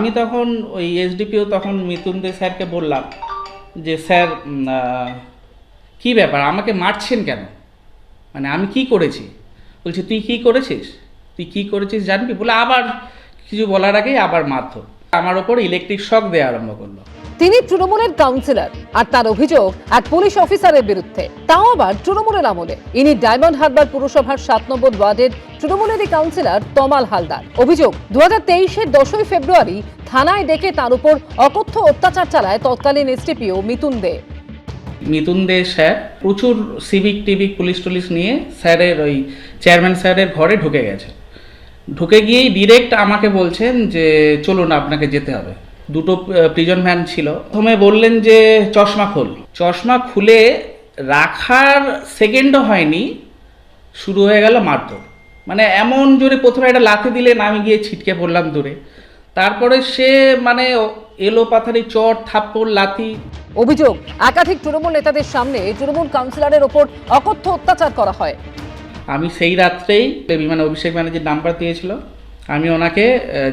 আমি তখন ওই এসডিপিও তখন মিতুন দে স্যারকে বললাম যে স্যার কী ব্যাপার আমাকে মারছেন কেন, মানে আমি কি করেছি? বলছে তুই কি করেছিস, তুই কি করেছিস জানবি? বলে আবার কিছু বলার আগেই আবার মারধর, আমার ওপর ইলেকট্রিক শক দেওয়া আরম্ভ করলো। তিনি তৃণমূলের কাউন্সিলর আর তার অভিযোগ এক পুলিশ অফিসারের বিরুদ্ধে, তাও আবার তৃণমূলের আমলে। ইনি ডায়মন্ড হারবার পুরসভার 7 নম্বর ওয়ার্ডের তৃণমূলেরই কাউন্সিলর তমাল হালদার। অভিযোগ 2023-এর 10ই ফেব্রুয়ারি থানায় ডেকে তার উপর অকথ্য অত্যাচার চালায় তৎকালীন এসডিপিও মিতুন দে। মিতুন দে স্যার প্রচুর সিভিক টিভিক পুলিশ টুলিশ নিয়ে স্যারের ওই চেয়ারম্যান স্যারের ঘরে ঢুকে গেছে। ঢুকে গিয়েই ডিরেক্ট আমাকে বলছেন যে চলুন আপনাকে যেতে হবে। দুটো প্রিজন ভ্যান ছিল। প্রথমে বললেন যে চশমা খোল, চশমা খুলে রাখার সেকেন্ডও হয়নি শুরু হয়ে গেল মারধর। মানে এমন জোরে প্রথমে একটা লাথি দিলেন, আমি গিয়ে ছিটকে পড়লাম দূরে। তারপরে সে মানে এলো পাথারি চট থাপ্পড় লাথি। অভিযোগ একাধিক তৃণমূল নেতাদের সামনে তৃণমূল কাউন্সিলরের ওপর অকথ্য অত্যাচার করা হয়। আমি সেই রাত্রেই বিমানে অভিষেক ব্যানার্জির নাম্বার দিয়েছিল, আমি ওনাকে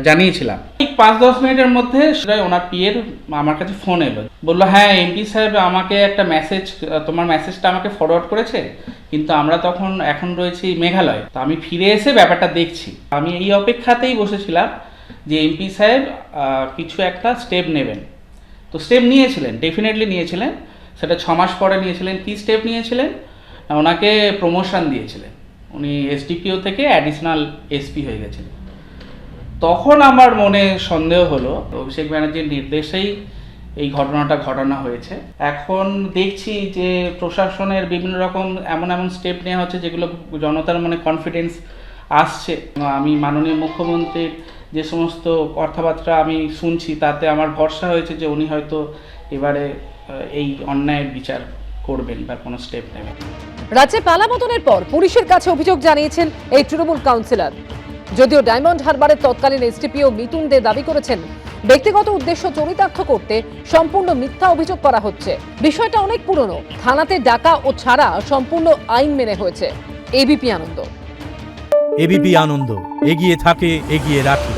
জানিয়েছিলাম। ঠিক 5-10 মিনিটের মধ্যে সেটাই ওনার পিএর আমার কাছে ফোন এলো, বললো হ্যাঁ এমপি সাহেব আমাকে একটা মেসেজ, তোমার মেসেজটা আমাকে ফরওয়ার্ড করেছে, কিন্তু আমরা তখন এখন রয়েছি মেঘালয়, তো আমি ফিরে এসে ব্যাপারটা দেখছি। আমি এই অপেক্ষাতেই বসেছিলাম যে এমপি সাহেব কিছু একটা স্টেপ নেবেন। তো স্টেপ নিয়েছিলেন, ডেফিনেটলি নিয়েছিলেন। সেটা 6 মাস পরে নিয়েছিলেন। কী স্টেপ নিয়েছিলেন? ওনাকে প্রমোশন দিয়েছিলেন, উনি এসডিপিও থেকে অ্যাডিশনাল এসপি হয়ে গেছিলেন। তখন আমার মনে সন্দেহ হলো অভিষেক ব্যানার্জির নির্দেশেই এই ঘটনাটা ঘটানো হয়েছে। এখন দেখছি যে প্রশাসনের বিভিন্ন রকম এমন স্টেপ নেওয়া হচ্ছে যেগুলো জনতার মনে কনফিডেন্স আসছে। আমি মাননীয় মুখ্যমন্ত্রীর যে সমস্ত কথাবার্তা আমি শুনছি তাতে আমার ভরসা হয়েছে যে উনি হয়তো এবারে এই অন্যায়ের বিচার করবেন বা কোনো স্টেপ নেবেন। রাজ্যে পালাবদলের পর পুলিশের কাছে অভিযোগ জানিয়েছেন এই তৃণমূল কাউন্সিলর। যদিও ডায়মন্ড হারবারের তৎকালীন এসডিপিও মিতুন দে দাবি করেছেন ব্যক্তিগত উদ্দেশ্য চরিতার্থ করতে সম্পূর্ণ মিথ্যা অভিযোগ করা হচ্ছে। বিষয়টা অনেক পুরনো, থানাতে ডাকা ও ছাড়া সম্পূর্ণ আইন মেনে হয়েছে। এবিপি আনন্দ। এবিপি আনন্দ, এগিয়ে থাকে, এগিয়ে রাখে।